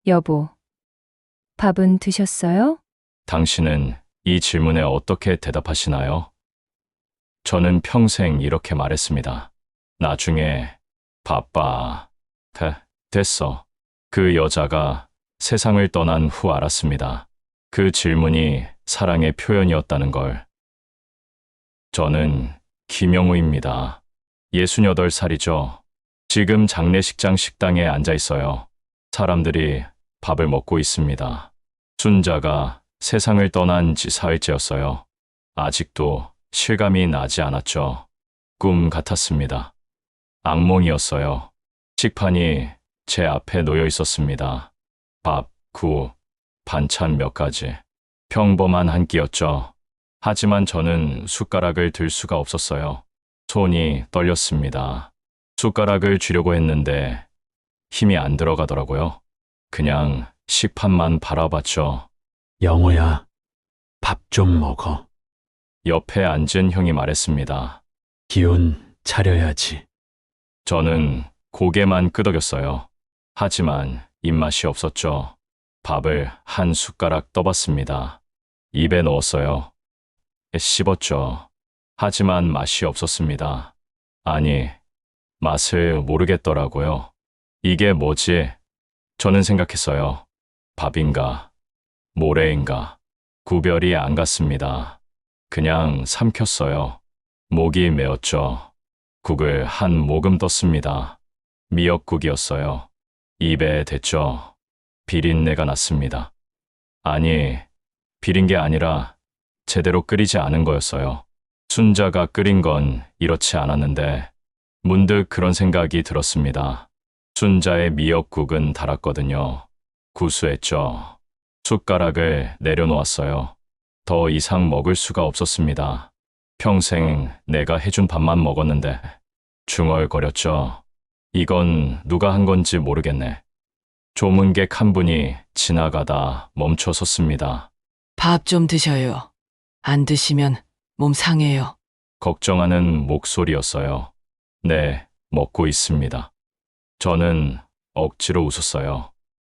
여보, 밥은 드셨어요? 당신은 이 질문에 어떻게 대답하시나요? 저는 평생 이렇게 말했습니다. 나중에 바빠. 됐어. 그 여자가 세상을 떠난 후 알았습니다. 그 질문이 사랑의 표현이었다는 걸. 저는 김영우입니다. 68살이죠. 지금 장례식장 식당에 앉아 있어요. 사람들이 밥을 먹고 있습니다. 순자가 세상을 떠난 지 사흘째였어요. 아직도 실감이 나지 않았죠. 꿈 같았습니다. 악몽이었어요. 식판이 제 앞에 놓여 있었습니다. 밥, 국, 반찬 몇 가지. 평범한 한 끼였죠. 하지만 저는 숟가락을 들 수가 없었어요. 손이 떨렸습니다. 숟가락을 쥐려고 했는데 힘이 안 들어가더라고요. 그냥 식판만 바라봤죠. 영호야, 밥 좀 먹어. 옆에 앉은 형이 말했습니다. 기운 차려야지. 저는 고개만 끄덕였어요. 하지만 입맛이 없었죠. 밥을 한 숟가락 떠봤습니다. 입에 넣었어요. 씹었죠. 하지만 맛이 없었습니다. 아니, 맛을 모르겠더라고요. 이게 뭐지? 저는 생각했어요. 밥인가, 모래인가, 구별이 안 갔습니다. 그냥 삼켰어요. 목이 메었죠. 국을 한 모금 떴습니다. 미역국이었어요. 입에 댔죠. 비린내가 났습니다. 아니, 비린 게 아니라 제대로 끓이지 않은 거였어요. 순자가 끓인 건 이렇지 않았는데 문득 그런 생각이 들었습니다. 순자의 미역국은 달았거든요. 구수했죠. 숟가락을 내려놓았어요. 더 이상 먹을 수가 없었습니다. 평생 내가 해준 밥만 먹었는데 중얼거렸죠. 이건 누가 한 건지 모르겠네. 조문객 한 분이 지나가다 멈춰 섰습니다. 밥 좀 드셔요. 안 드시면 몸 상해요. 걱정하는 목소리였어요. 네, 먹고 있습니다. 저는 억지로 웃었어요.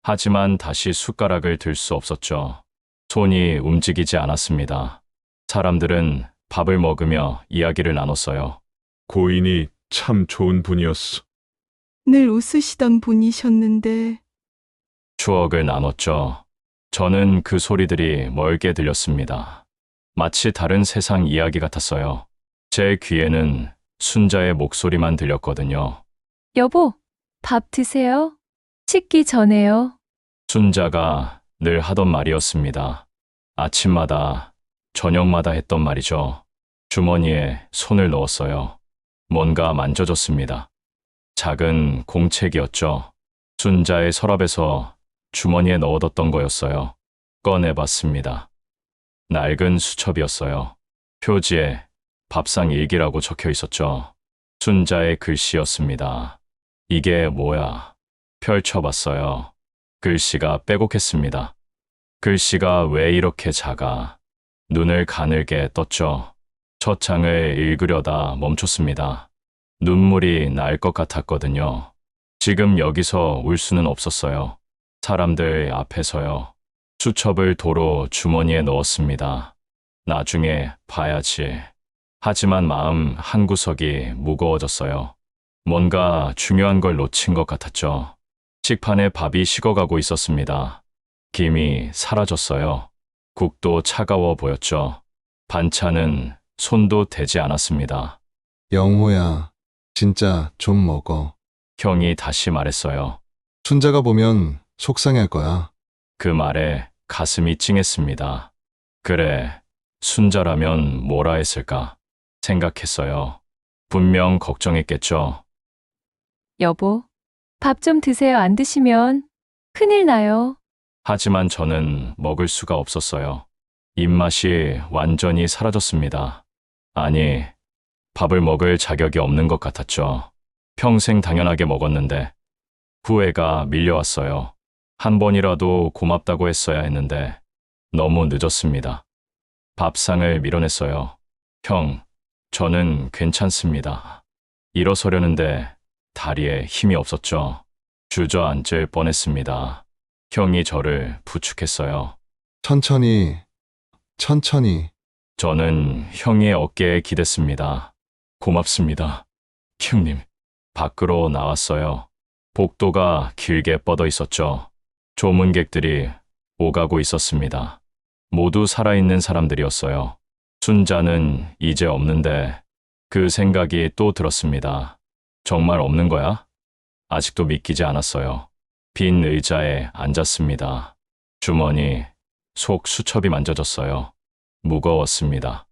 하지만 다시 숟가락을 들 수 없었죠. 손이 움직이지 않았습니다. 사람들은 밥을 먹으며 이야기를 나눴어요. 고인이 참 좋은 분이었어. 늘 웃으시던 분이셨는데 추억을 나눴죠. 저는 그 소리들이 멀게 들렸습니다. 마치 다른 세상 이야기 같았어요. 제 귀에는 순자의 목소리만 들렸거든요. 여보, 밥 드세요? 식기 전에요. 순자가 늘 하던 말이었습니다. 아침마다, 저녁마다 했던 말이죠. 주머니에 손을 넣었어요. 뭔가 만져졌습니다. 작은 공책이었죠. 순자의 서랍에서 주머니에 넣어뒀던 거였어요. 꺼내봤습니다. 낡은 수첩이었어요. 표지에 밥상 일기라고 적혀 있었죠. 순자의 글씨였습니다. 이게 뭐야? 펼쳐봤어요. 글씨가 빼곡했습니다. 글씨가 왜 이렇게 작아? 눈을 가늘게 떴죠. 첫 장을 읽으려다 멈췄습니다. 눈물이 날 것 같았거든요. 지금 여기서 울 수는 없었어요. 사람들 앞에서요. 수첩을 도로 주머니에 넣었습니다. 나중에 봐야지. 하지만 마음 한구석이 무거워졌어요. 뭔가 중요한 걸 놓친 것 같았죠. 식판에 밥이 식어가고 있었습니다. 김이 사라졌어요. 국도 차가워 보였죠. 반찬은 손도 대지 않았습니다. 영호야, 진짜 좀 먹어. 형이 다시 말했어요. 순자가 보면 속상할 거야. 그 말에 가슴이 찡했습니다. 그래, 순자라면 뭐라 했을까 생각했어요. 분명 걱정했겠죠. 여보, 밥 좀 드세요. 안 드시면 큰일 나요. 하지만 저는 먹을 수가 없었어요. 입맛이 완전히 사라졌습니다. 아니, 밥을 먹을 자격이 없는 것 같았죠. 평생 당연하게 먹었는데 후회가 밀려왔어요. 한 번이라도 고맙다고 했어야 했는데 너무 늦었습니다. 밥상을 밀어냈어요. 형, 저는 괜찮습니다. 일어서려는데 다리에 힘이 없었죠. 주저앉을 뻔했습니다. 형이 저를 부축했어요. 천천히, 천천히. 저는 형의 어깨에 기댔습니다. 고맙습니다. 형님. 밖으로 나왔어요. 복도가 길게 뻗어 있었죠. 조문객들이 오가고 있었습니다. 모두 살아있는 사람들이었어요. 순자는 이제 없는데 그 생각이 또 들었습니다. 정말 없는 거야? 아직도 믿기지 않았어요. 빈 의자에 앉았습니다. 주머니, 속 수첩이 만져졌어요. 무거웠습니다.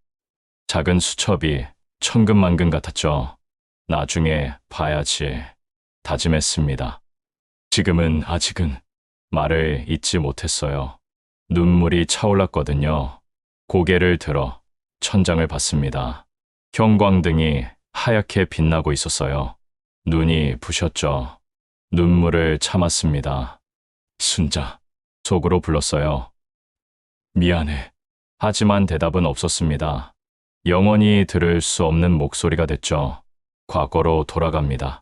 작은 수첩이 천근만근 같았죠. 나중에 봐야지 다짐했습니다. 지금은 아직은 말을 잇지 못했어요. 눈물이 차올랐거든요. 고개를 들어 천장을 봤습니다. 형광등이 하얗게 빛나고 있었어요. 눈이 부셨죠. 눈물을 참았습니다. 순자, 속으로 불렀어요. 미안해. 하지만 대답은 없었습니다. 영원히 들을 수 없는 목소리가 됐죠. 과거로 돌아갑니다.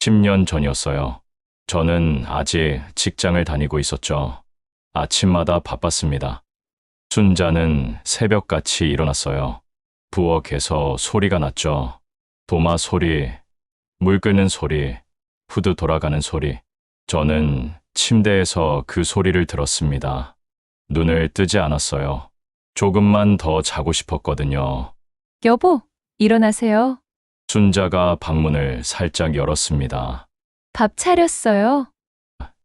10년 전이었어요. 저는 아직 직장을 다니고 있었죠. 아침마다 바빴습니다. 순자는 새벽같이 일어났어요. 부엌에서 소리가 났죠. 도마 소리, 물 끓는 소리, 후드 돌아가는 소리. 저는 침대에서 그 소리를 들었습니다. 눈을 뜨지 않았어요. 조금만 더 자고 싶었거든요. 여보, 일어나세요. 순자가 방문을 살짝 열었습니다. 밥 차렸어요.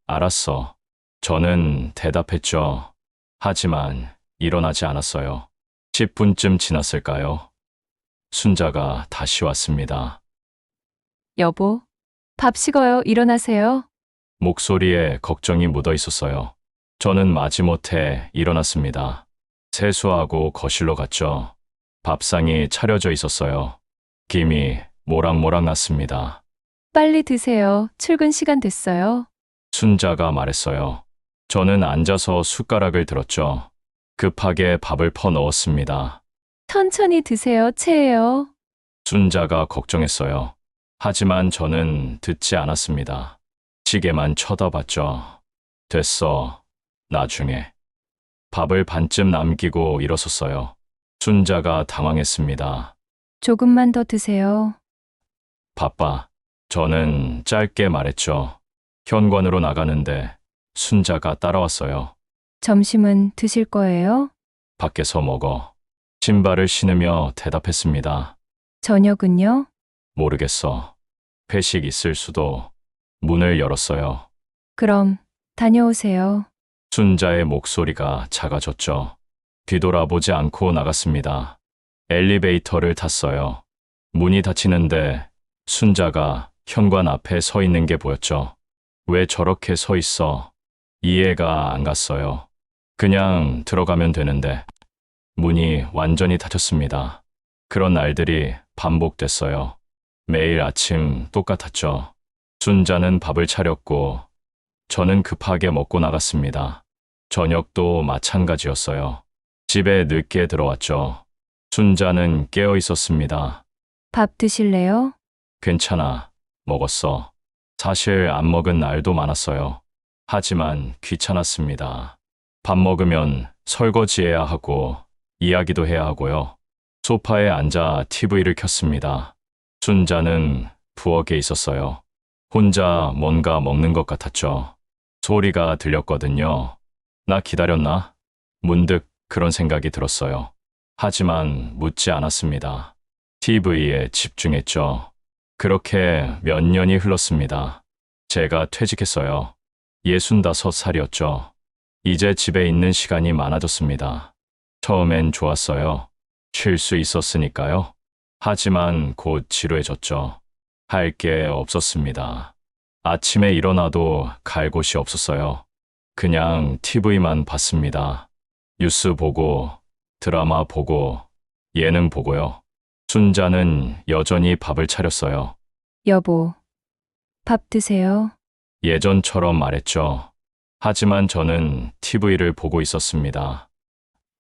알았어. 저는 대답했죠. 하지만 일어나지 않았어요. 10분쯤 지났을까요? 순자가 다시 왔습니다. 여보, 밥 식어요. 일어나세요. 목소리에 걱정이 묻어 있었어요. 저는 마지못해 일어났습니다. 세수하고 거실로 갔죠. 밥상이 차려져 있었어요. 김이 모락모락 났습니다. 빨리 드세요. 출근 시간 됐어요. 순자가 말했어요. 저는 앉아서 숟가락을 들었죠. 급하게 밥을 퍼 넣었습니다. 천천히 드세요. 체해요. 순자가 걱정했어요. 하지만 저는 듣지 않았습니다. 시계만 쳐다봤죠. 됐어. 나중에. 밥을 반쯤 남기고 일어섰어요. 순자가 당황했습니다. 조금만 더 드세요. 바빠. 저는 짧게 말했죠. 현관으로 나가는데 순자가 따라왔어요. 점심은 드실 거예요? 밖에서 먹어. 신발을 신으며 대답했습니다. 저녁은요? 모르겠어. 회식 있을 수도. 문을 열었어요. 그럼 다녀오세요. 순자의 목소리가 작아졌죠. 뒤돌아보지 않고 나갔습니다. 엘리베이터를 탔어요. 문이 닫히는데 순자가 현관 앞에 서 있는 게 보였죠. 왜 저렇게 서 있어? 이해가 안 갔어요. 그냥 들어가면 되는데. 문이 완전히 닫혔습니다. 그런 날들이 반복됐어요. 매일 아침 똑같았죠. 순자는 밥을 차렸고 저는 급하게 먹고 나갔습니다. 저녁도 마찬가지였어요. 집에 늦게 들어왔죠. 순자는 깨어 있었습니다. 밥 드실래요? 괜찮아. 먹었어. 사실 안 먹은 날도 많았어요. 하지만 귀찮았습니다. 밥 먹으면 설거지해야 하고 이야기도 해야 하고요. 소파에 앉아 TV를 켰습니다. 순자는 부엌에 있었어요. 혼자 뭔가 먹는 것 같았죠. 소리가 들렸거든요. 나 기다렸나? 문득 그런 생각이 들었어요. 하지만 묻지 않았습니다. TV에 집중했죠. 그렇게 몇 년이 흘렀습니다. 제가 퇴직했어요. 65살이었죠. 이제 집에 있는 시간이 많아졌습니다. 처음엔 좋았어요. 쉴 수 있었으니까요. 하지만 곧 지루해졌죠. 할 게 없었습니다. 아침에 일어나도 갈 곳이 없었어요. 그냥 TV만 봤습니다. 뉴스 보고, 드라마 보고, 예능 보고요. 순자는 여전히 밥을 차렸어요. 여보, 밥 드세요. 예전처럼 말했죠. 하지만 저는 TV를 보고 있었습니다.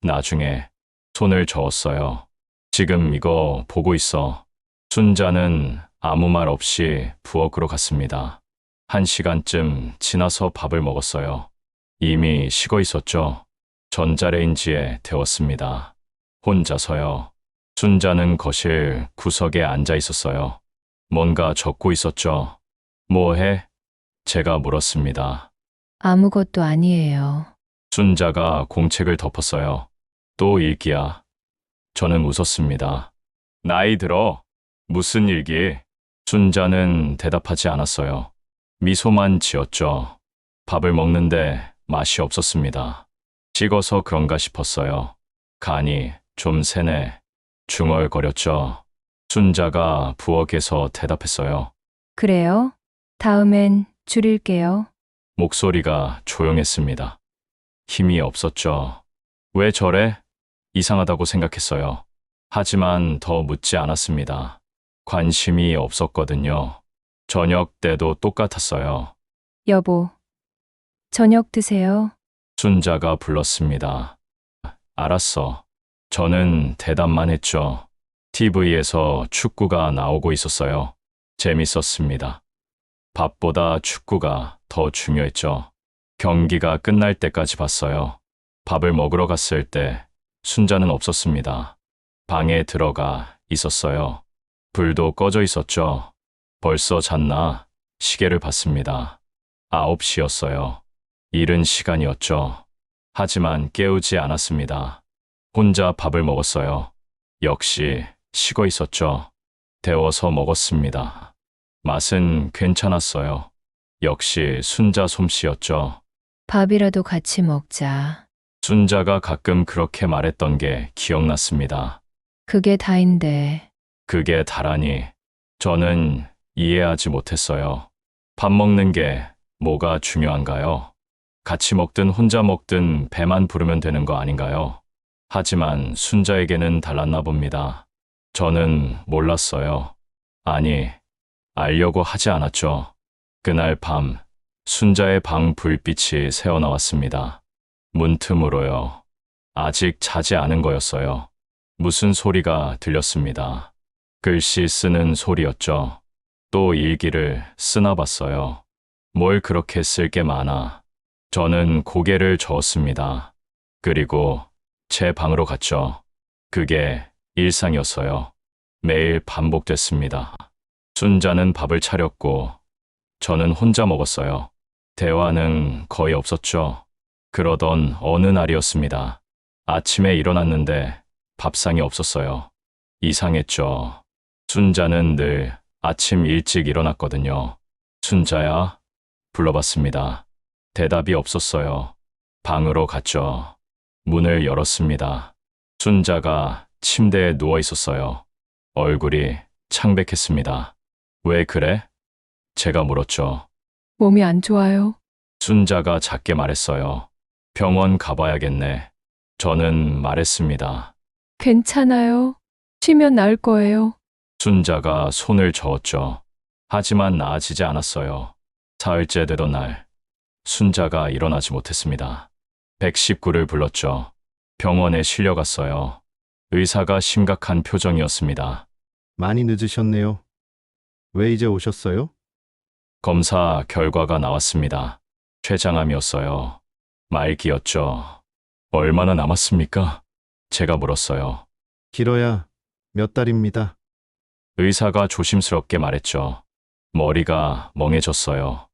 나중에 손을 저었어요. 지금 이거 보고 있어. 순자는 아무 말 없이 부엌으로 갔습니다. 1시간쯤 지나서 밥을 먹었어요. 이미 식어 있었죠. 전자레인지에 데웠습니다. 혼자서요. 순자는 거실 구석에 앉아 있었어요. 뭔가 적고 있었죠. 뭐 해? 제가 물었습니다. 아무것도 아니에요. 순자가 공책을 덮었어요. 또 일기야. 저는 웃었습니다. 나이 들어. 무슨 일기? 순자는 대답하지 않았어요. 미소만 지었죠. 밥을 먹는데 맛이 없었습니다. 식어서 그런가 싶었어요. 간이 좀 세네. 중얼거렸죠. 순자가 부엌에서 대답했어요. 그래요? 다음엔 줄일게요. 목소리가 조용했습니다. 힘이 없었죠. 왜 저래? 이상하다고 생각했어요. 하지만 더 묻지 않았습니다. 관심이 없었거든요. 저녁 때도 똑같았어요. 여보, 저녁 드세요. 순자가 불렀습니다. 알았어. 저는 대답만 했죠. TV에서 축구가 나오고 있었어요. 재밌었습니다. 밥보다 축구가 더 중요했죠. 경기가 끝날 때까지 봤어요. 밥을 먹으러 갔을 때 순자는 없었습니다. 방에 들어가 있었어요. 불도 꺼져 있었죠. 벌써 잤나? 시계를 봤습니다. 9시였어요. 이른 시간이었죠. 하지만 깨우지 않았습니다. 혼자 밥을 먹었어요. 역시 식어 있었죠. 데워서 먹었습니다. 맛은 괜찮았어요. 역시 순자 솜씨였죠. 밥이라도 같이 먹자. 순자가 가끔 그렇게 말했던 게 기억났습니다. 그게 다인데. 그게 다라니 저는 이해하지 못했어요. 밥 먹는 게 뭐가 중요한가요? 같이 먹든 혼자 먹든 배만 부르면 되는 거 아닌가요? 하지만 순자에게는 달랐나 봅니다. 저는 몰랐어요. 아니, 알려고 하지 않았죠. 그날 밤 순자의 방 불빛이 새어나왔습니다. 문틈으로요. 아직 자지 않은 거였어요. 무슨 소리가 들렸습니다. 글씨 쓰는 소리였죠. 또 일기를 쓰나 봤어요. 뭘 그렇게 쓸 게 많아. 저는 고개를 저었습니다. 그리고 제 방으로 갔죠. 그게 일상이었어요. 매일 반복됐습니다. 순자는 밥을 차렸고 저는 혼자 먹었어요. 대화는 거의 없었죠. 그러던 어느 날이었습니다. 아침에 일어났는데 밥상이 없었어요. 이상했죠. 순자는 늘 아침 일찍 일어났거든요. 순자야? 불러봤습니다. 대답이 없었어요. 방으로 갔죠. 문을 열었습니다. 순자가 침대에 누워 있었어요. 얼굴이 창백했습니다. 왜 그래? 제가 물었죠. 몸이 안 좋아요. 순자가 작게 말했어요. 병원 가봐야겠네. 저는 말했습니다. 괜찮아요. 쉬면 나을 거예요. 순자가 손을 저었죠. 하지만 나아지지 않았어요. 사흘째 되던 날, 순자가 일어나지 못했습니다. 119를 불렀죠. 병원에 실려갔어요. 의사가 심각한 표정이었습니다. 많이 늦으셨네요. 왜 이제 오셨어요? 검사 결과가 나왔습니다. 췌장암이었어요. 말기였죠. 얼마나 남았습니까? 제가 물었어요. 길어야 몇 달입니다. 의사가 조심스럽게 말했죠. 머리가 멍해졌어요.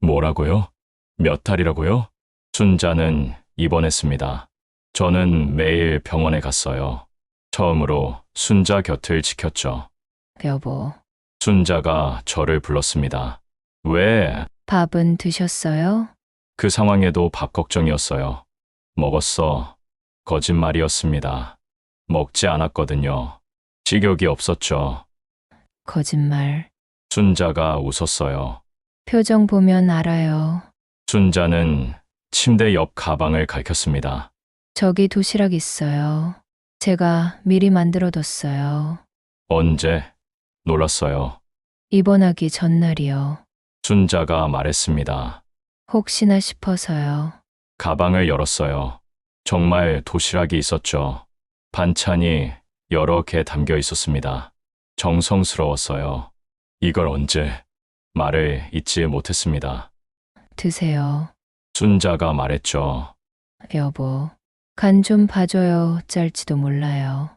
뭐라고요? 몇 달이라고요? 순자는 입원했습니다. 저는 매일 병원에 갔어요. 처음으로 순자 곁을 지켰죠. 여보, 순자가 저를 불렀습니다. 왜? 밥은 드셨어요? 그 상황에도 밥 걱정이었어요. 먹었어. 거짓말이었습니다. 먹지 않았거든요. 식욕이 없었죠. 거짓말. 순자가 웃었어요. 표정 보면 알아요. 순자는 침대 옆 가방을 가리켰습니다. 저기 도시락 있어요. 제가 미리 만들어뒀어요. 언제? 놀랐어요. 입원하기 전날이요. 순자가 말했습니다. 혹시나 싶어서요. 가방을 열었어요. 정말 도시락이 있었죠. 반찬이 여러 개 담겨 있었습니다. 정성스러웠어요. 이걸 언제? 말을 잇지 못했습니다. 드세요. 순자가 말했죠. 여보, 간 좀 봐줘요. 짤지도 몰라요.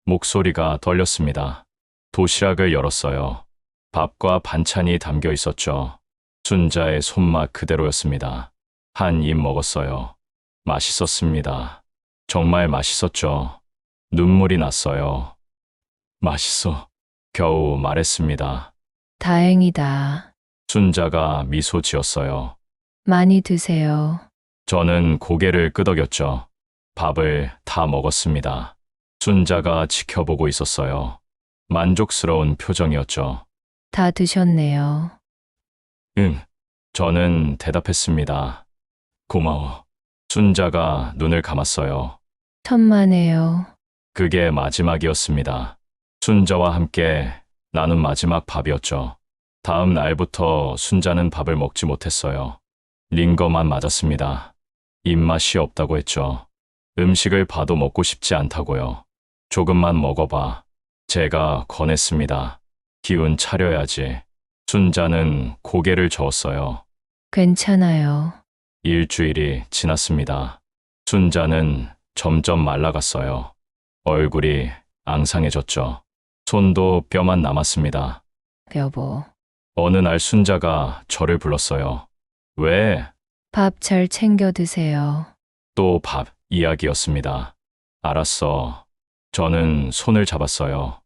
목소리가 떨렸습니다. 도시락을 열었어요. 밥과 반찬이 담겨 있었죠. 순자의 손맛 그대로였습니다. 한 입 먹었어요. 맛있었습니다. 정말 맛있었죠. 눈물이 났어요. 맛있어. 겨우 말했습니다. 다행이다. 순자가 미소 지었어요. 많이 드세요. 저는 고개를 끄덕였죠. 밥을 다 먹었습니다. 순자가 지켜보고 있었어요. 만족스러운 표정이었죠. 다 드셨네요. 응. 저는 대답했습니다. 고마워. 순자가 눈을 감았어요. 천만에요. 그게 마지막이었습니다. 순자와 함께 나눈 마지막 밥이었죠. 다음 날부터 순자는 밥을 먹지 못했어요. 링거만 맞았습니다. 입맛이 없다고 했죠. 음식을 봐도 먹고 싶지 않다고요. 조금만 먹어봐. 제가 권했습니다. 기운 차려야지. 순자는 고개를 저었어요. 괜찮아요. 일주일이 지났습니다. 순자는 점점 말라갔어요. 얼굴이 앙상해졌죠. 손도 뼈만 남았습니다. 여보, 어느 날 순자가 저를 불렀어요. 왜? 밥 잘 챙겨 드세요. 또 밥 이야기였습니다. 알았어. 저는 손을 잡았어요.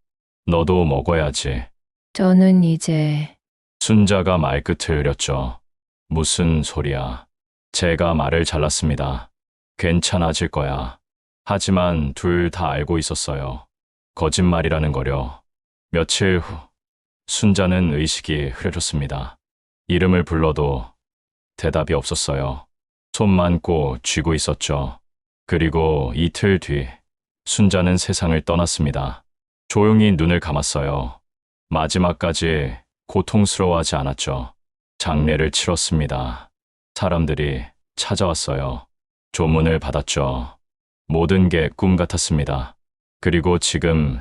너도 먹어야지. 저는 이제 순자가 말끝을 흐렸죠. 무슨 소리야. 제가 말을 잘랐습니다. 괜찮아질 거야. 하지만 둘 다 알고 있었어요. 거짓말이라는 거려. 며칠 후 순자는 의식이 흐려졌습니다. 이름을 불러도 대답이 없었어요. 손만 꼭 쥐고 있었죠. 그리고 이틀 뒤 순자는 세상을 떠났습니다. 조용히 눈을 감았어요. 마지막까지 고통스러워하지 않았죠. 장례를 치렀습니다. 사람들이 찾아왔어요. 조문을 받았죠. 모든 게 꿈 같았습니다. 그리고 지금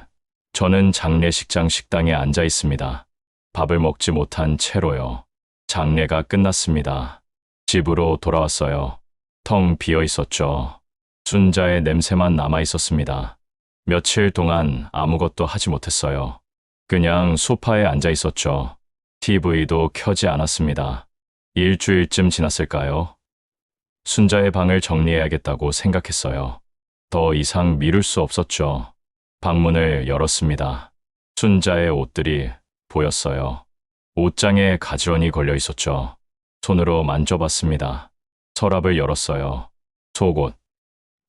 저는 장례식장 식당에 앉아 있습니다. 밥을 먹지 못한 채로요. 장례가 끝났습니다. 집으로 돌아왔어요. 텅 비어 있었죠. 순자의 냄새만 남아 있었습니다. 며칠 동안 아무것도 하지 못했어요. 그냥 소파에 앉아 있었죠. TV도 켜지 않았습니다. 일주일쯤 지났을까요? 순자의 방을 정리해야겠다고 생각했어요. 더 이상 미룰 수 없었죠. 방문을 열었습니다. 순자의 옷들이 보였어요. 옷장에 가지런히 걸려 있었죠. 손으로 만져봤습니다. 서랍을 열었어요. 속옷,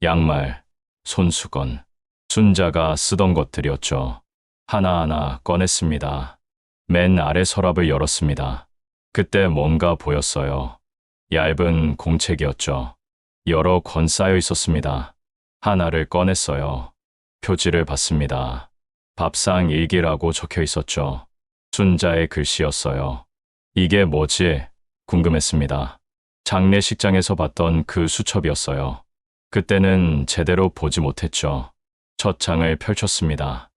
양말, 손수건, 순자가 쓰던 것들이었죠. 하나하나 꺼냈습니다. 맨 아래 서랍을 열었습니다. 그때 뭔가 보였어요. 얇은 공책이었죠. 여러 권 쌓여 있었습니다. 하나를 꺼냈어요. 표지를 봤습니다. 밥상 일기라고 적혀 있었죠. 순자의 글씨였어요. 이게 뭐지? 궁금했습니다. 장례식장에서 봤던 그 수첩이었어요. 그때는 제대로 보지 못했죠. 첫 장을 펼쳤습니다.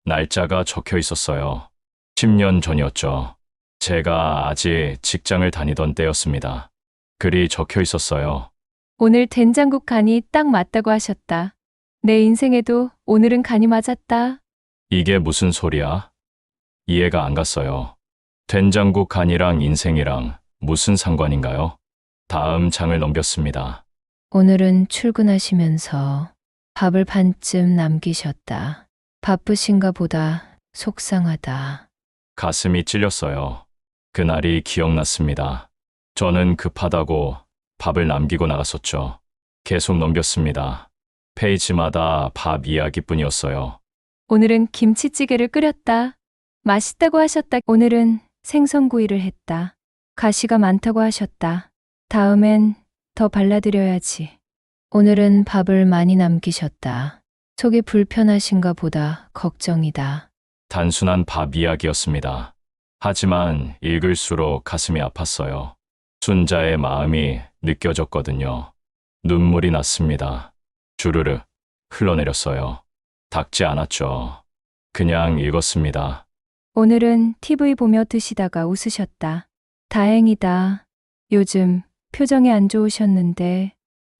날짜가 적혀 있었어요. 10년 전이었죠. 제가 아직 직장을 다니던 때였습니다. 글이 적혀 있었어요. 오늘 된장국 간이 딱 맞다고 하셨다. 내 인생에도 오늘은 간이 맞았다. 이게 무슨 소리야? 이해가 안 갔어요. 된장국 간이랑 인생이랑 무슨 상관인가요? 다음 장을 넘겼습니다. 오늘은 출근하시면서 밥을 반쯤 남기셨다. 바쁘신가 보다. 속상하다. 가슴이 찔렸어요. 그날이 기억났습니다. 저는 급하다고 밥을 남기고 나갔었죠. 계속 넘겼습니다. 페이지마다 밥 이야기뿐이었어요. 오늘은 김치찌개를 끓였다. 맛있다고 하셨다. 오늘은 생선구이를 했다. 가시가 많다고 하셨다. 다음엔 더 발라드려야지. 오늘은 밥을 많이 남기셨다. 속이 불편하신가 보다. 걱정이다. 단순한 밥 이야기였습니다. 하지만 읽을수록 가슴이 아팠어요. 순자의 마음이 느껴졌거든요. 눈물이 났습니다. 주르륵 흘러내렸어요. 닦지 않았죠. 그냥 읽었습니다. 오늘은 TV 보며 드시다가 웃으셨다. 다행이다. 요즘 표정이 안 좋으셨는데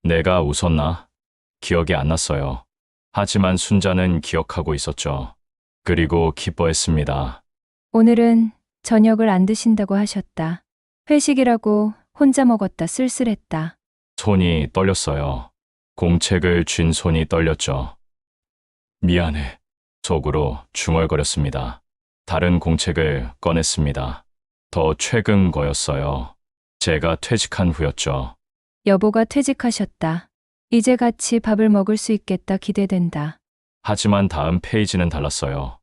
내가 웃었나? 기억이 안 났어요. 하지만 순자는 기억하고 있었죠. 그리고 기뻐했습니다. 오늘은 저녁을 안 드신다고 하셨다. 회식이라고 혼자 먹었다 쓸쓸했다. 손이 떨렸어요. 공책을 쥔 손이 떨렸죠. 미안해. 속으로 중얼거렸습니다. 다른 공책을 꺼냈습니다. 더 최근 거였어요. 제가 퇴직한 후였죠. 여보가 퇴직하셨다. 이제 같이 밥을 먹을 수 있겠다 기대된다. 하지만 다음 페이지는 달랐어요.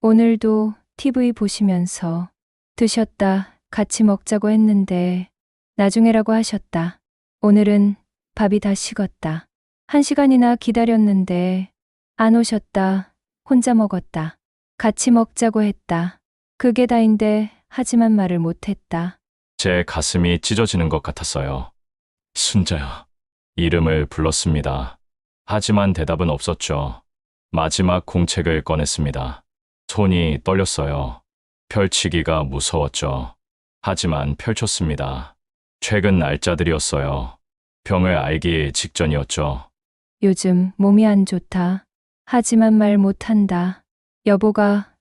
오늘도 TV 보시면서 드셨다. 같이 먹자고 했는데 나중에라고 하셨다. 오늘은 밥이 다 식었다. 1시간이나 기다렸는데 안 오셨다. 혼자 먹었다. 같이 먹자고 했다. 그게 다인데 하지만 말을 못했다. 제 가슴이 찢어지는 것 같았어요. 순자야. 이름을 불렀습니다. 하지만 대답은 없었죠. 마지막 공책을 꺼냈습니다. 손이 떨렸어요. 펼치기가 무서웠죠. 하지만 펼쳤습니다. 최근 날짜들이었어요. 병을 알기 직전이었죠. 요즘 몸이 안 좋다. 하지만 말 못한다. 여보가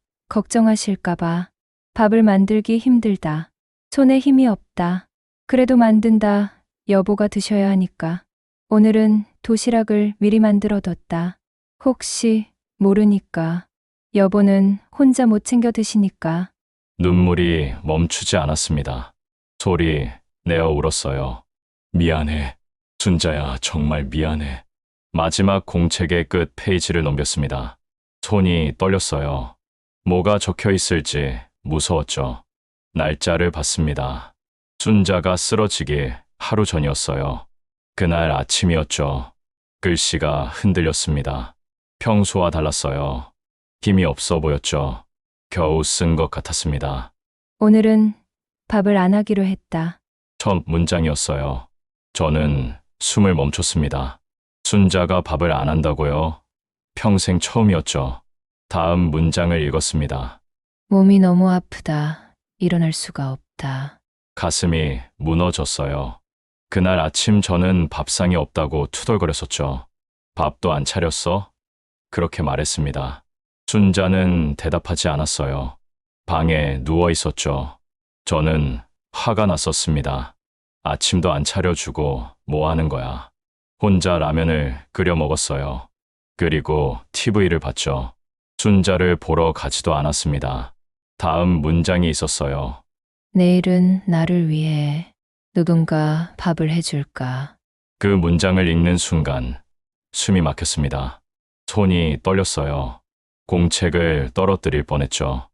걱정하실까봐. 밥을 만들기 힘들다. 손에 힘이 없다. 그래도 만든다. 여보가 드셔야 하니까. 오늘은 도시락을 미리 만들어뒀다. 혹시 모르니까. 여보는 혼자 못 챙겨 드시니까. 눈물이 멈추지 않았습니다. 소리 내어 울었어요. 미안해. 순자야, 정말 미안해. 마지막 공책의 끝 페이지를 넘겼습니다. 손이 떨렸어요. 뭐가 적혀 있을지 무서웠죠. 날짜를 봤습니다. 순자가 쓰러지기 하루 전이었어요. 그날 아침이었죠. 글씨가 흔들렸습니다. 평소와 달랐어요. 힘이 없어 보였죠. 겨우 쓴 것 같았습니다. 오늘은 밥을 안 하기로 했다. 첫 문장이었어요. 저는 숨을 멈췄습니다. 순자가 밥을 안 한다고요? 평생 처음이었죠. 다음 문장을 읽었습니다. 몸이 너무 아프다. 일어날 수가 없다. 가슴이 무너졌어요. 그날 아침 저는 밥상이 없다고 투덜거렸었죠. 밥도 안 차렸어? 그렇게 말했습니다. 순자는 대답하지 않았어요. 방에 누워 있었죠. 저는 화가 났었습니다. 아침도 안 차려주고 뭐 하는 거야. 혼자 라면을 끓여 먹었어요. 그리고 TV를 봤죠. 순자를 보러 가지도 않았습니다. 다음 문장이 있었어요. 내일은 나를 위해 누군가 밥을 해줄까? 그 문장을 읽는 순간 숨이 막혔습니다. 손이 떨렸어요. 공책을 떨어뜨릴 뻔했죠.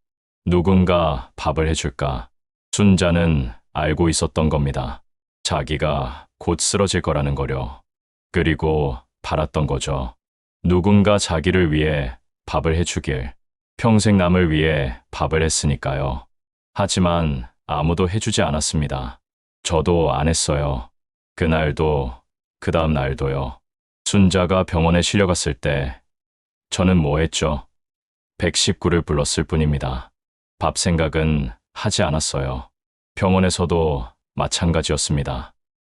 누군가 밥을 해줄까? 순자는 알고 있었던 겁니다. 자기가 곧 쓰러질 거라는 거려. 그리고 바랐던 거죠. 누군가 자기를 위해 밥을 해주길. 평생 남을 위해 밥을 했으니까요. 하지만 아무도 해주지 않았습니다. 저도 안 했어요. 그날도, 그 다음 날도요. 순자가 병원에 실려갔을 때 저는 뭐 했죠? 119를 불렀을 뿐입니다. 밥 생각은 하지 않았어요. 병원에서도 마찬가지였습니다.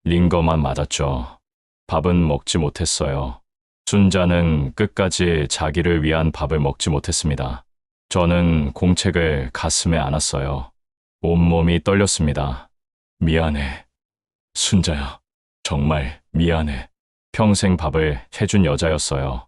링거만 맞았죠. 밥은 먹지 못했어요. 순자는 끝까지 자기를 위한 밥을 먹지 못했습니다. 저는 공책을 가슴에 안았어요. 온몸이 떨렸습니다. 미안해. 순자야, 정말 미안해. 평생 밥을 해준 여자였어요.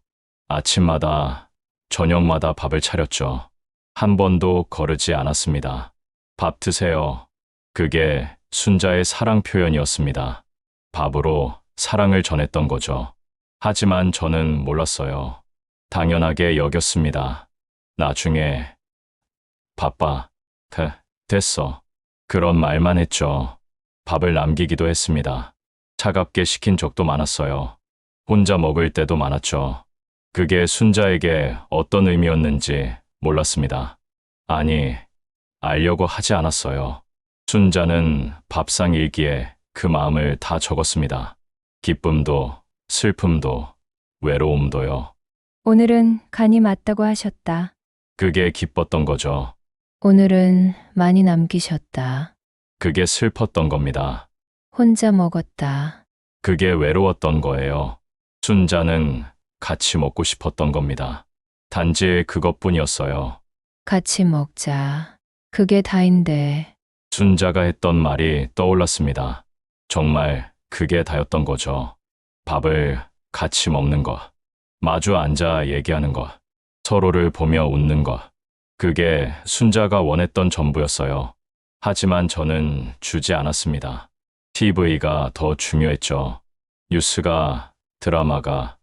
아침마다, 저녁마다 밥을 차렸죠. 한 번도 거르지 않았습니다. 밥 드세요. 그게 순자의 사랑 표현이었습니다. 밥으로 사랑을 전했던 거죠. 하지만 저는 몰랐어요. 당연하게 여겼습니다. 나중에 바빠, 됐어. 그런 말만 했죠. 밥을 남기기도 했습니다. 차갑게 시킨 적도 많았어요. 혼자 먹을 때도 많았죠. 그게 순자에게 어떤 의미였는지 몰랐습니다. 아니, 알려고 하지 않았어요. 순자는 밥상 일기에 그 마음을 다 적었습니다. 기쁨도, 슬픔도, 외로움도요. 오늘은 간이 맞다고 하셨다. 그게 기뻤던 거죠. 오늘은 많이 남기셨다. 그게 슬펐던 겁니다. 혼자 먹었다. 그게 외로웠던 거예요. 순자는 같이 먹고 싶었던 겁니다. 단지 그것뿐이었어요. 같이 먹자. 그게 다인데. 순자가 했던 말이 떠올랐습니다. 정말 그게 다였던 거죠. 밥을 같이 먹는 것, 마주 앉아 얘기하는 것, 서로를 보며 웃는 것. 그게 순자가 원했던 전부였어요. 하지만 저는 주지 않았습니다. TV가 더 중요했죠. 뉴스가, 드라마가,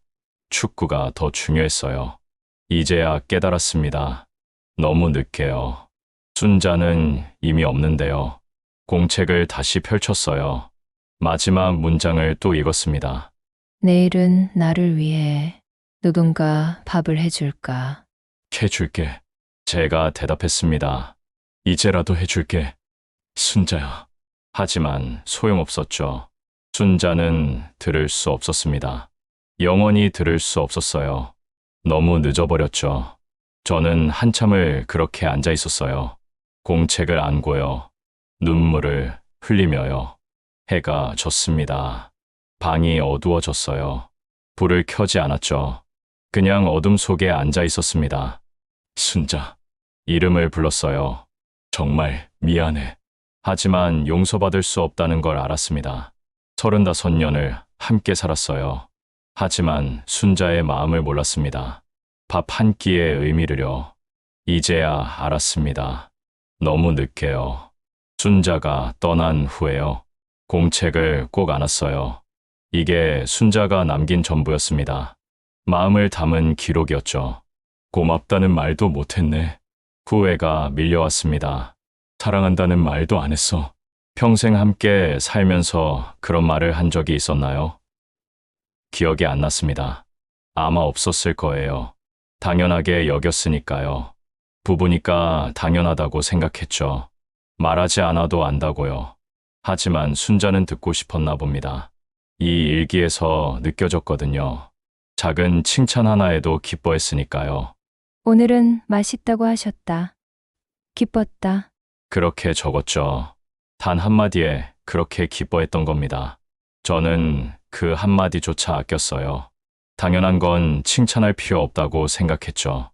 축구가 더 중요했어요. 이제야 깨달았습니다. 너무 늦게요. 순자는 이미 없는데요. 공책을 다시 펼쳤어요. 마지막 문장을 또 읽었습니다. 내일은 나를 위해 누군가 밥을 해줄까? 해줄게. 제가 대답했습니다. 이제라도 해줄게. 순자야. 하지만 소용없었죠. 순자는 들을 수 없었습니다. 영원히 들을 수 없었어요. 너무 늦어버렸죠. 저는 한참을 그렇게 앉아 있었어요. 공책을 안고요. 눈물을 흘리며요. 해가 졌습니다. 방이 어두워졌어요. 불을 켜지 않았죠. 그냥 어둠 속에 앉아 있었습니다. 순자. 이름을 불렀어요. 정말 미안해. 하지만 용서받을 수 없다는 걸 알았습니다. 35년을 함께 살았어요. 하지만 순자의 마음을 몰랐습니다. 밥 한 끼의 의미를요. 이제야 알았습니다. 너무 늦게요. 순자가 떠난 후에요. 공책을 꼭 안았어요. 이게 순자가 남긴 전부였습니다. 마음을 담은 기록이었죠. 고맙다는 말도 못했네. 후회가 밀려왔습니다. 사랑한다는 말도 안 했어. 평생 함께 살면서 그런 말을 한 적이 있었나요? 기억이 안 났습니다. 아마 없었을 거예요. 당연하게 여겼으니까요. 부부니까 당연하다고 생각했죠. 말하지 않아도 안다고요. 하지만 순자는 듣고 싶었나 봅니다. 이 일기에서 느껴졌거든요. 작은 칭찬 하나에도 기뻐했으니까요. 오늘은 맛있다고 하셨다. 기뻤다. 그렇게 적었죠. 단 한마디에 그렇게 기뻐했던 겁니다. 저는 그 한마디조차 아꼈어요. 당연한 건 칭찬할 필요 없다고 생각했죠.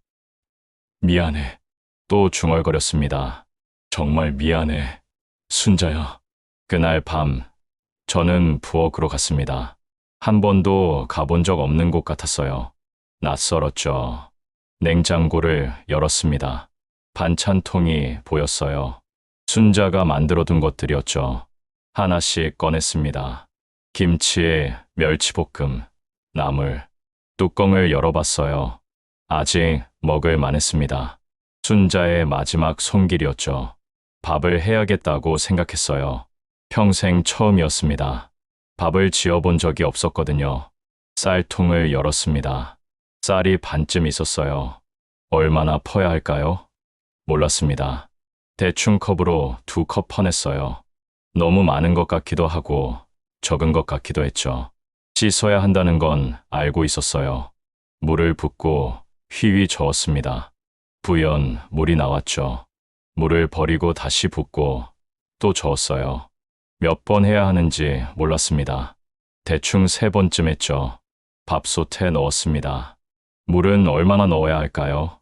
미안해. 또 중얼거렸습니다. 정말 미안해. 순자야. 그날 밤, 저는 부엌으로 갔습니다. 한 번도 가본 적 없는 곳 같았어요. 낯설었죠. 냉장고를 열었습니다. 반찬통이 보였어요. 순자가 만들어둔 것들이었죠. 하나씩 꺼냈습니다. 김치, 멸치볶음, 나물. 뚜껑을 열어봤어요. 아직 먹을 만했습니다. 순자의 마지막 손길이었죠. 밥을 해야겠다고 생각했어요. 평생 처음이었습니다. 밥을 지어본 적이 없었거든요. 쌀통을 열었습니다. 쌀이 반쯤 있었어요. 얼마나 퍼야 할까요? 몰랐습니다. 대충 컵으로 2컵 퍼냈어요. 너무 많은 것 같기도 하고 적은 것 같기도 했죠. 씻어야 한다는 건 알고 있었어요. 물을 붓고 휘휘 저었습니다. 부연 물이 나왔죠. 물을 버리고 다시 붓고 또 저었어요. 몇 번 해야 하는지 몰랐습니다. 대충 3번쯤 했죠. 밥솥에 넣었습니다. 물은 얼마나 넣어야 할까요?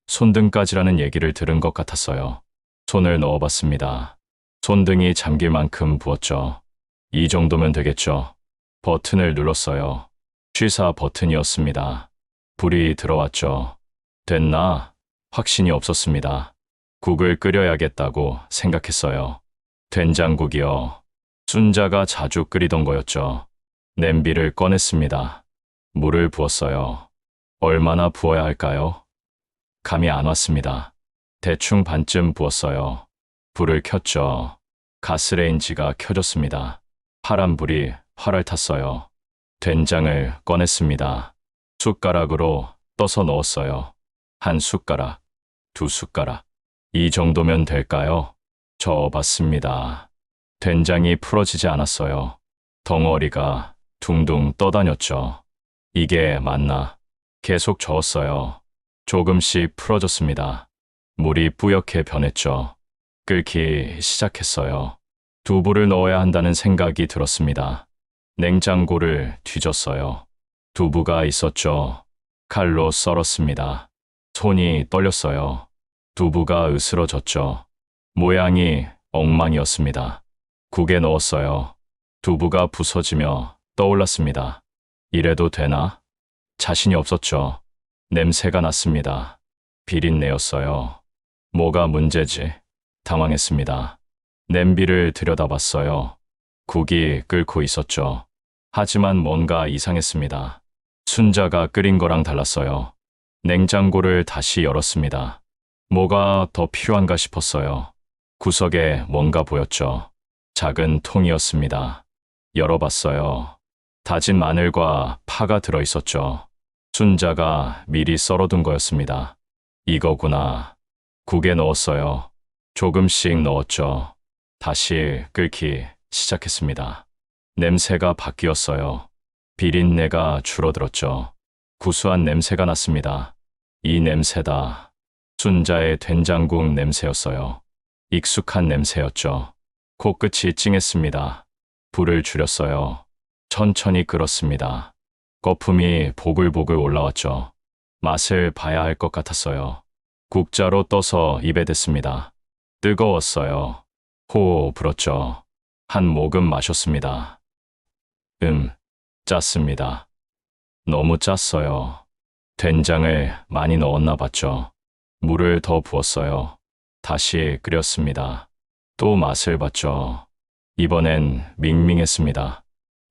손등까지라는 얘기를 들은 것 같았어요. 손을 넣어봤습니다. 손등이 잠길 만큼 부었죠. 이 정도면 되겠죠. 버튼을 눌렀어요. 취사 버튼이었습니다. 불이 들어왔죠. 됐나? 확신이 없었습니다. 국을 끓여야겠다고 생각했어요. 된장국이요. 순자가 자주 끓이던 거였죠. 냄비를 꺼냈습니다. 물을 부었어요. 얼마나 부어야 할까요? 감이 안 왔습니다. 대충 반쯤 부었어요. 불을 켰죠. 가스레인지가 켜졌습니다. 파란 불이 활활 탔어요. 된장을 꺼냈습니다. 숟가락으로 떠서 넣었어요. 1숟가락, 2숟가락. 이 정도면 될까요? 저어봤습니다. 된장이 풀어지지 않았어요. 덩어리가 둥둥 떠다녔죠. 이게 맞나? 계속 저었어요. 조금씩 풀어졌습니다. 물이 뿌옇게 변했죠. 끓기 시작했어요. 두부를 넣어야 한다는 생각이 들었습니다. 냉장고를 뒤졌어요. 두부가 있었죠. 칼로 썰었습니다. 손이 떨렸어요. 두부가 으스러졌죠. 모양이 엉망이었습니다. 국에 넣었어요. 두부가 부서지며 떠올랐습니다. 이래도 되나? 자신이 없었죠. 냄새가 났습니다. 비린내였어요. 뭐가 문제지? 당황했습니다. 냄비를 들여다봤어요. 국이 끓고 있었죠. 하지만 뭔가 이상했습니다. 순자가 끓인 거랑 달랐어요. 냉장고를 다시 열었습니다. 뭐가 더 필요한가 싶었어요. 구석에 뭔가 보였죠. 작은 통이었습니다. 열어봤어요. 다진 마늘과 파가 들어있었죠. 순자가 미리 썰어둔 거였습니다. 이거구나. 국에 넣었어요. 조금씩 넣었죠. 다시 끓기 시작했습니다. 냄새가 바뀌었어요. 비린내가 줄어들었죠. 구수한 냄새가 났습니다. 이 냄새다. 순자의 된장국 냄새였어요. 익숙한 냄새였죠. 코끝이 찡했습니다. 불을 줄였어요. 천천히 끓었습니다. 거품이 보글보글 올라왔죠. 맛을 봐야 할 것 같았어요. 국자로 떠서 입에 댔습니다. 뜨거웠어요. 호호 불었죠. 한 모금 마셨습니다. 짰습니다. 너무 짰어요. 된장을 많이 넣었나 봤죠. 물을 더 부었어요. 다시 끓였습니다. 또 맛을 봤죠. 이번엔 밍밍했습니다.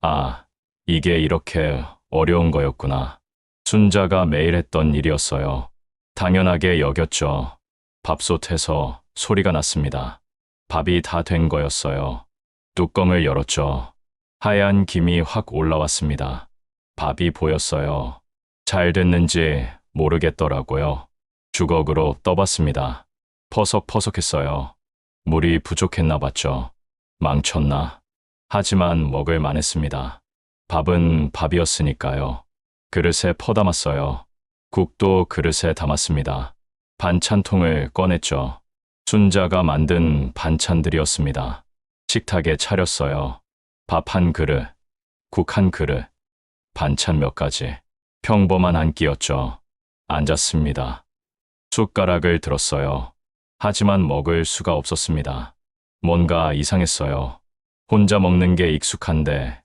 아, 이게 이렇게 어려운 거였구나. 순자가 매일 했던 일이었어요. 당연하게 여겼죠. 밥솥에서 소리가 났습니다. 밥이 다 된 거였어요. 뚜껑을 열었죠. 하얀 김이 확 올라왔습니다. 밥이 보였어요. 잘 됐는지 모르겠더라고요. 주걱으로 떠봤습니다. 퍼석퍼석했어요. 물이 부족했나 봤죠. 망쳤나? 하지만 먹을 만했습니다. 밥은 밥이었으니까요. 그릇에 퍼담았어요. 국도 그릇에 담았습니다. 반찬통을 꺼냈죠. 순자가 만든 반찬들이었습니다. 식탁에 차렸어요. 밥 한 그릇, 국 한 그릇, 반찬 몇 가지. 평범한 한 끼였죠. 앉았습니다. 숟가락을 들었어요. 하지만 먹을 수가 없었습니다. 뭔가 이상했어요. 혼자 먹는 게 익숙한데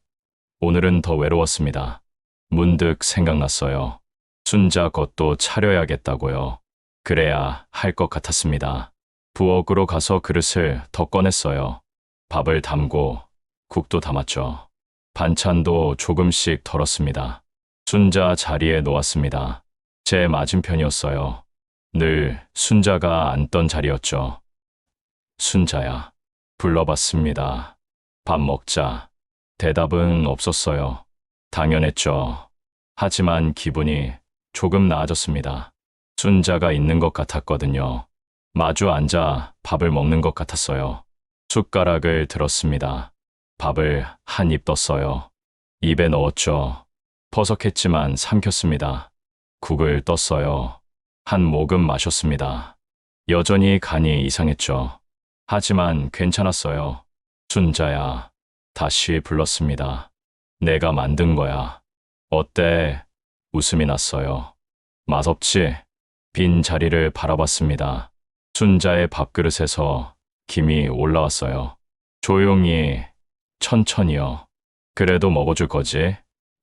오늘은 더 외로웠습니다. 문득 생각났어요. 순자 것도 차려야겠다고요. 그래야 할 것 같았습니다. 부엌으로 가서 그릇을 더 꺼냈어요. 밥을 담고 국도 담았죠. 반찬도 조금씩 덜었습니다. 순자 자리에 놓았습니다. 제 맞은편이었어요. 늘 순자가 앉던 자리였죠. 순자야, 불러봤습니다. 밥 먹자. 대답은 없었어요. 당연했죠. 하지만 기분이 조금 나아졌습니다. 순자가 있는 것 같았거든요. 마주 앉아 밥을 먹는 것 같았어요. 숟가락을 들었습니다. 밥을 한 입 떴어요. 입에 넣었죠. 퍼석했지만 삼켰습니다. 국을 떴어요. 한 모금 마셨습니다. 여전히 간이 이상했죠. 하지만 괜찮았어요. 순자야, 다시 불렀습니다. 내가 만든 거야. 어때? 웃음이 났어요. 맛없지? 빈 자리를 바라봤습니다. 순자의 밥그릇에서 김이 올라왔어요. 조용히, 천천히요. 그래도 먹어줄 거지?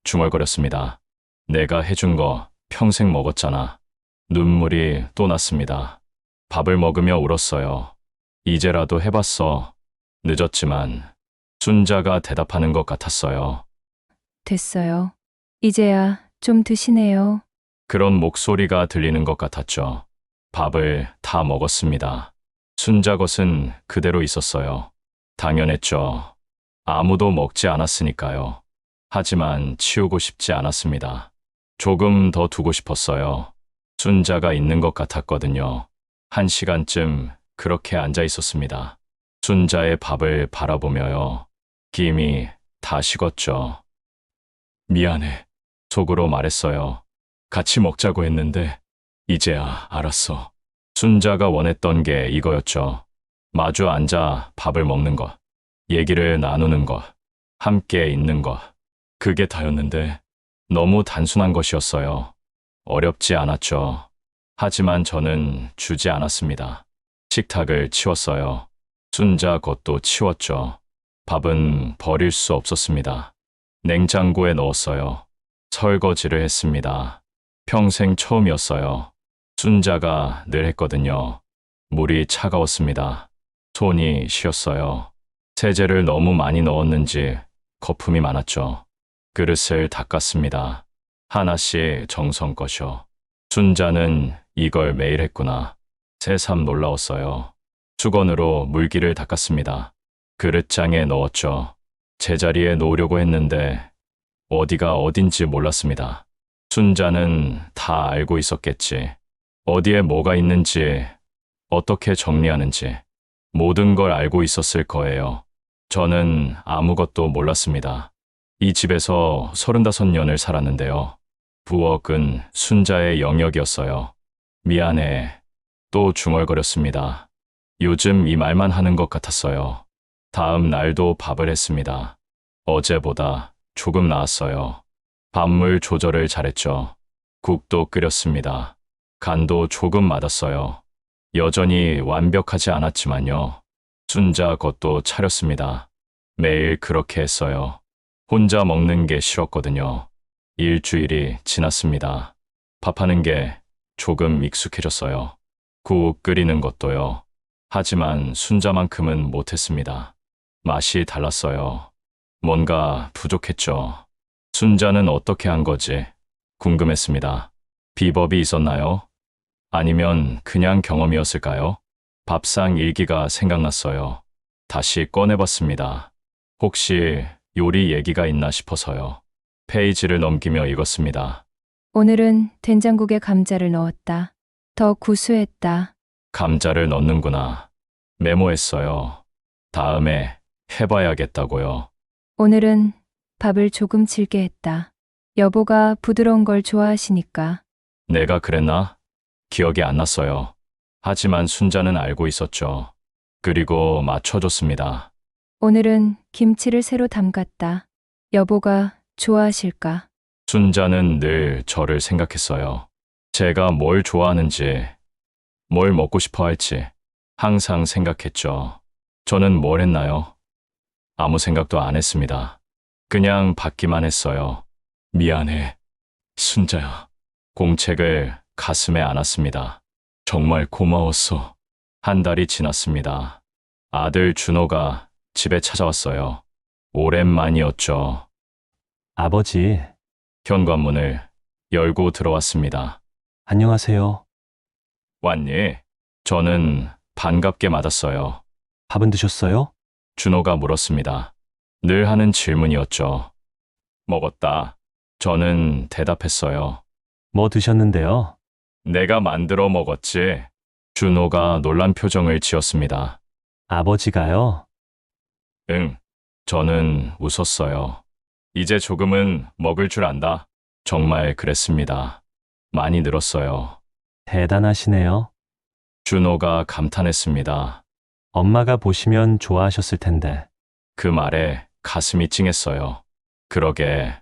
중얼거렸습니다. 내가 해준 거 평생 먹었잖아. 눈물이 또 났습니다. 밥을 먹으며 울었어요. 이제라도 해봤어. 늦었지만 순자가 대답하는 것 같았어요. 됐어요. 이제야 좀 드시네요. 그런 목소리가 들리는 것 같았죠. 밥을 다 먹었습니다. 순자 것은 그대로 있었어요. 당연했죠. 아무도 먹지 않았으니까요. 하지만 치우고 싶지 않았습니다. 조금 더 두고 싶었어요. 순자가 있는 것 같았거든요. 1시간쯤 그렇게 앉아 있었습니다. 순자의 밥을 바라보며요. 김이 다 식었죠. 미안해. 속으로 말했어요. 같이 먹자고 했는데 이제야 알았어. 순자가 원했던 게 이거였죠. 마주 앉아 밥을 먹는 것. 얘기를 나누는 것, 함께 있는 것, 그게 다였는데 너무 단순한 것이었어요. 어렵지 않았죠. 하지만 저는 주지 않았습니다. 식탁을 치웠어요. 순자 것도 치웠죠. 밥은 버릴 수 없었습니다. 냉장고에 넣었어요. 설거지를 했습니다. 평생 처음이었어요. 순자가 늘 했거든요. 물이 차가웠습니다. 손이 쉬었어요. 세제를 너무 많이 넣었는지 거품이 많았죠. 그릇을 닦았습니다. 하나씩 정성껏이요. 순자는 이걸 매일 했구나. 새삼 놀라웠어요. 수건으로 물기를 닦았습니다. 그릇장에 넣었죠. 제자리에 놓으려고 했는데 어디가 어딘지 몰랐습니다. 순자는 다 알고 있었겠지. 어디에 뭐가 있는지, 어떻게 정리하는지 모든 걸 알고 있었을 거예요. 저는 아무것도 몰랐습니다. 이 집에서 35년을 살았는데요. 부엌은 순자의 영역이었어요. 미안해. 또 중얼거렸습니다. 요즘 이 말만 하는 것 같았어요. 다음 날도 밥을 했습니다. 어제보다 조금 나았어요. 밥물 조절을 잘했죠. 국도 끓였습니다. 간도 조금 맞았어요. 여전히 완벽하지 않았지만요. 순자 것도 차렸습니다. 매일 그렇게 했어요. 혼자 먹는 게 싫었거든요. 일주일이 지났습니다. 밥하는 게 조금 익숙해졌어요. 국 끓이는 것도요. 하지만 순자만큼은 못했습니다. 맛이 달랐어요. 뭔가 부족했죠. 순자는 어떻게 한 거지? 궁금했습니다. 비법이 있었나요? 아니면 그냥 경험이었을까요? 밥상 일기가 생각났어요. 다시 꺼내봤습니다. 혹시 요리 얘기가 있나 싶어서요. 페이지를 넘기며 읽었습니다. 오늘은 된장국에 감자를 넣었다. 더 구수했다. 감자를 넣는구나. 메모했어요. 다음에 해봐야겠다고요. 오늘은 밥을 조금 질게 했다. 여보가 부드러운 걸 좋아하시니까. 내가 그랬나? 기억이 안 났어요. 하지만 순자는 알고 있었죠. 그리고 맞춰줬습니다. 오늘은 김치를 새로 담갔다. 여보가 좋아하실까? 순자는 늘 저를 생각했어요. 제가 뭘 좋아하는지, 뭘 먹고 싶어 할지 항상 생각했죠. 저는 뭘 했나요? 아무 생각도 안 했습니다. 그냥 받기만 했어요. 미안해, 순자야. 공책을 가슴에 안았습니다. 정말 고마웠어. 한 달이 지났습니다. 아들 준호가 집에 찾아왔어요. 오랜만이었죠. 아버지, 현관문을 열고 들어왔습니다. 안녕하세요. 왔니? 저는 반갑게 맞았어요. 밥은 드셨어요? 준호가 물었습니다. 늘 하는 질문이었죠. 먹었다. 저는 대답했어요. 뭐 드셨는데요? 내가 만들어 먹었지. 준호가 놀란 표정을 지었습니다. 아버지가요? 응. 저는 웃었어요. 이제 조금은 먹을 줄 안다. 정말 그랬습니다. 많이 늘었어요. 대단하시네요. 준호가 감탄했습니다. 엄마가 보시면 좋아하셨을 텐데. 그 말에 가슴이 찡했어요. 그러게,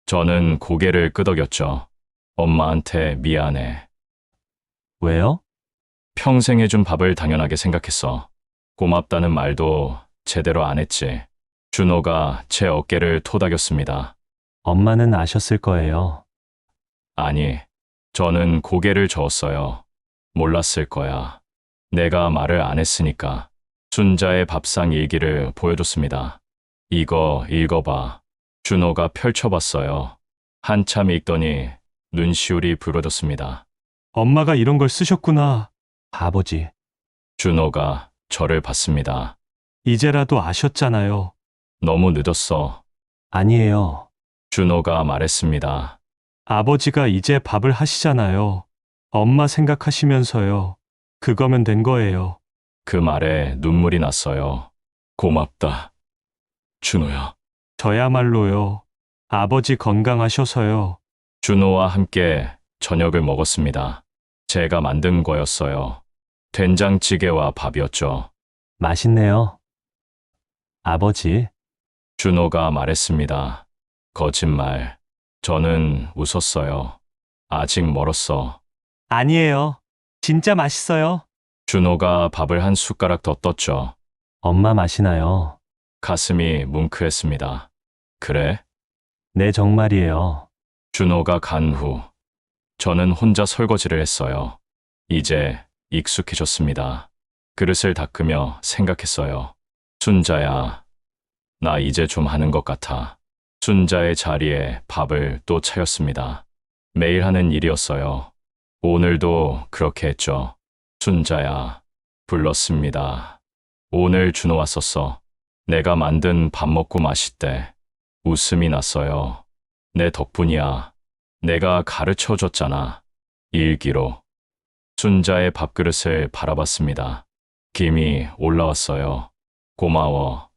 저는 고개를 끄덕였죠. 엄마한테 미안해. 왜요? 평생 해준 밥을 당연하게 생각했어. 고맙다는 말도 제대로 안 했지. 준호가 제 어깨를 토닥였습니다. 엄마는 아셨을 거예요. 아니, 저는 고개를 저었어요. 몰랐을 거야. 내가 말을 안 했으니까. 순자의 밥상 일기를 보여줬습니다. 이거 읽어봐. 준호가 펼쳐봤어요. 한참 읽더니 눈시울이 붉어졌습니다. 엄마가 이런 걸 쓰셨구나. 아버지, 준호가 저를 봤습니다. 이제라도 아셨잖아요. 너무 늦었어. 아니에요. 준호가 말했습니다. 아버지가 이제 밥을 하시잖아요. 엄마 생각하시면서요. 그거면 된 거예요. 그 말에 눈물이 났어요. 고맙다. 준호야. 저야말로요. 아버지 건강하셔서요. 준호와 함께 저녁을 먹었습니다. 제가 만든 거였어요. 된장찌개와 밥이었죠. 맛있네요. 아버지, 준호가 말했습니다. 거짓말. 저는 웃었어요. 아직 멀었어. 아니에요. 진짜 맛있어요. 준호가 밥을 한 숟가락 더 떴죠. 엄마 맛이나요. 가슴이 뭉클했습니다. 그래? 네, 정말이에요. 준호가 간 후, 저는 혼자 설거지를 했어요. 이제 익숙해졌습니다. 그릇을 닦으며 생각했어요. 순자야, 나 이제 좀 하는 것 같아. 순자의 자리에 밥을 또 차렸습니다. 매일 하는 일이었어요. 오늘도 그렇게 했죠. 순자야, 불렀습니다. 오늘 준호 왔었어. 내가 만든 밥 먹고 마실 때 웃음이 났어요. 내 덕분이야. 내가 가르쳐 줬잖아. 일기로. 순자의 밥그릇을 바라봤습니다. 김이 올라왔어요. 고마워.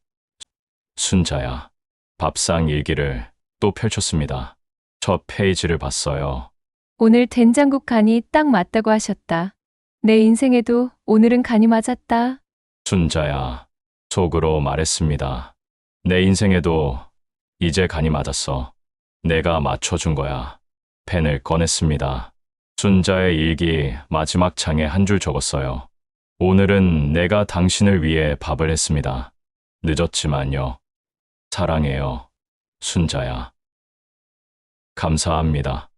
순자야. 밥상 일기를 또 펼쳤습니다. 첫 페이지를 봤어요. 오늘 된장국 간이 딱 맞다고 하셨다. 내 인생에도 오늘은 간이 맞았다. 순자야. 속으로 말했습니다. 내 인생에도 이제 간이 맞았어. 내가 맞춰준 거야. 펜을 꺼냈습니다. 순자의 일기 마지막 장에 한 줄 적었어요. 오늘은 내가 당신을 위해 밥을 했습니다. 늦었지만요. 사랑해요. 순자야. 감사합니다.